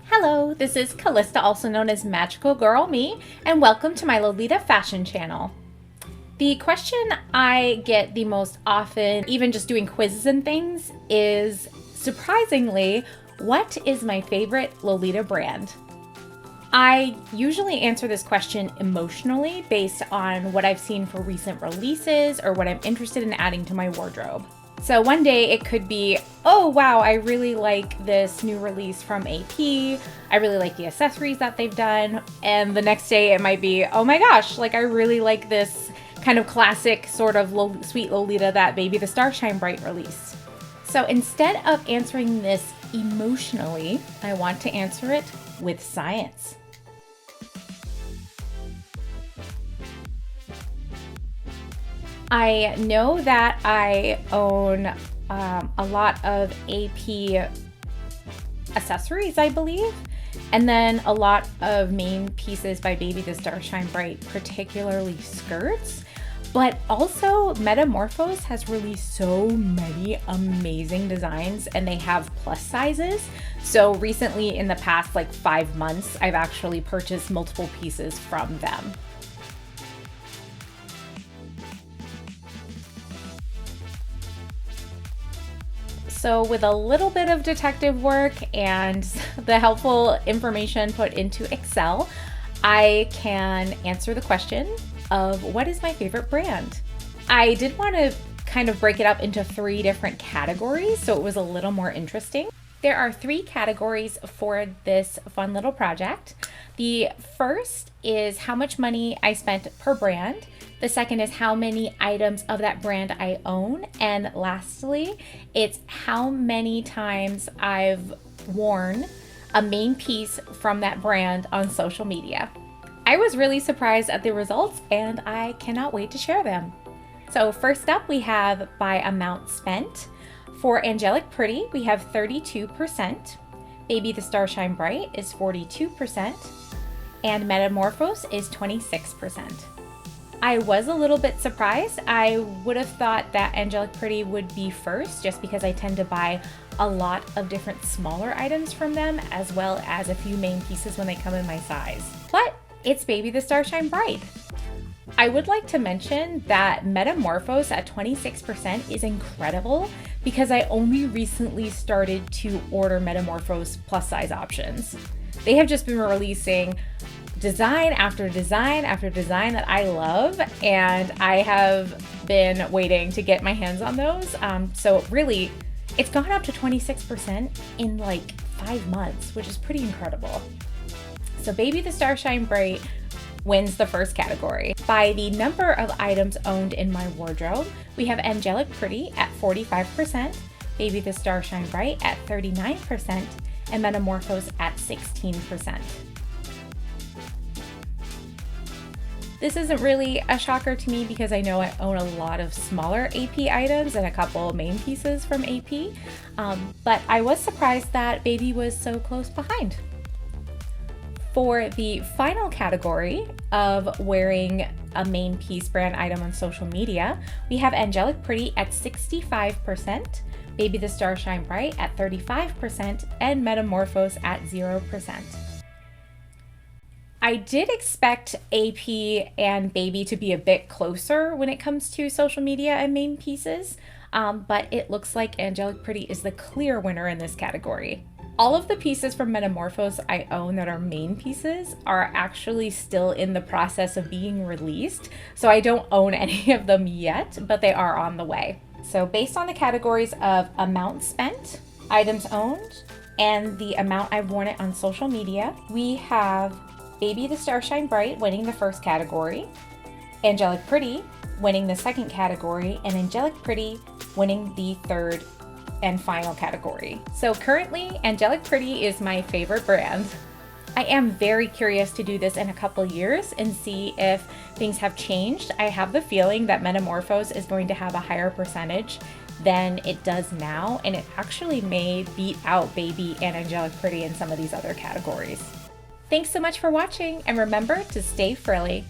Hello, this is Callista, also known as Magical Girl Me, and welcome to my Lolita fashion channel. The question I get the most often, even just doing quizzes and things, is surprisingly, what is my favorite Lolita brand? I usually answer this question emotionally based on what I've seen for recent releases or what I'm interested in adding to my wardrobe. So one day it could be, oh wow, I really like this new release from AP. I really like the accessories that they've done. And the next day it might be, oh my gosh, like I really like this kind of classic sort of sweet Lolita that Baby the Star Shine Bright released. So instead of answering this emotionally, I want to answer it with science. I know that I own a lot of AP accessories, I believe, and then a lot of main pieces by Baby the Star Shine Bright, particularly skirts. But also Metamorphose has released so many amazing designs, and they have plus sizes. So recently, in the past like 5 months, I've actually purchased multiple pieces from them. So with a little bit of detective work and the helpful information put into Excel, I can answer the question of what is my favorite brand. I did want to kind of break it up into 3 different categories so it was a little more interesting. There are 3 categories for this fun little project. The first is how much money I spent per brand. The second is how many items of that brand I own. And lastly, it's how many times I've worn a main piece from that brand on social media. I was really surprised at the results and I cannot wait to share them. So first up, we have by amount spent. For Angelic Pretty, we have 32%. Baby the Star Shine Bright is 42%. And Metamorphose is 26%. I was a little bit surprised. I would have thought that Angelic Pretty would be first just because I tend to buy a lot of different smaller items from them as well as a few main pieces when they come in my size. But it's Baby the Star Shine Bright. I would like to mention that Metamorphose at 26% is incredible because I only recently started to order Metamorphose plus size options. They have just been releasing design after design after design that I love, and I have been waiting to get my hands on those. So really, it's gone up to 26% in like 5 months, which is pretty incredible. So Baby the Star Shine Bright wins the first category. By the number of items owned in my wardrobe, we have Angelic Pretty at 45%, Baby the Star Shine Bright at 39%, and Metamorphose at 16%. This isn't really a shocker to me because I know I own a lot of smaller AP items and a couple main pieces from AP, but I was surprised that Baby was so close behind. For the final category of wearing a main piece brand item on social media, we have Angelic Pretty at 65%, Baby the Star Shine Bright at 35%, and Metamorphose at 0%. I did expect AP and Baby to be a bit closer when it comes to social media and main pieces, but it looks like Angelic Pretty is the clear winner in this category. All of the pieces from Metamorphose I own that are main pieces are actually still in the process of being released, so I don't own any of them yet, but they are on the way. So based on the categories of amount spent, items owned, and the amount I've worn it on social media, we have Baby the Star Shine Bright winning the first category, Angelic Pretty winning the second category, and Angelic Pretty winning the third and final category. So currently, Angelic Pretty is my favorite brand. I am very curious to do this in a couple years and see if things have changed. I have the feeling that Metamorphose is going to have a higher percentage than it does now, and it actually may beat out Baby and Angelic Pretty in some of these other categories. Thanks so much for watching, and remember to stay frilly.